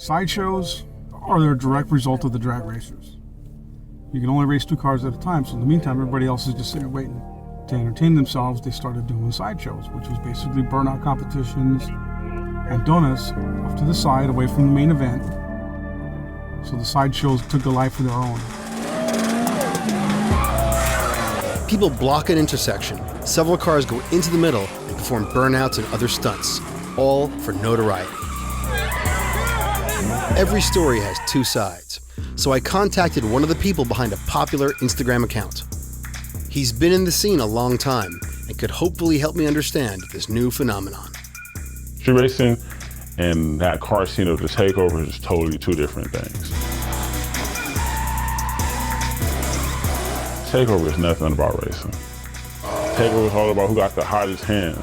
Sideshows are the direct result of the drag racers. You can only race 2 cars at a time, so in the meantime, everybody else is just sitting there waiting. To entertain themselves, they started doing sideshows, which was basically burnout competitions and donuts off to the side, away from the main event. So the sideshows took a life of their own. People block an intersection. Several cars go into the middle and perform burnouts and other stunts, all for notoriety. Every story has 2 sides, so I contacted one of the people behind a popular Instagram account. He's been in the scene a long time and could hopefully help me understand this new phenomenon. Street racing and that car scene of the takeovers is totally 2 different things. Takeover is nothing about racing. Takeover is all about who got the hottest hands.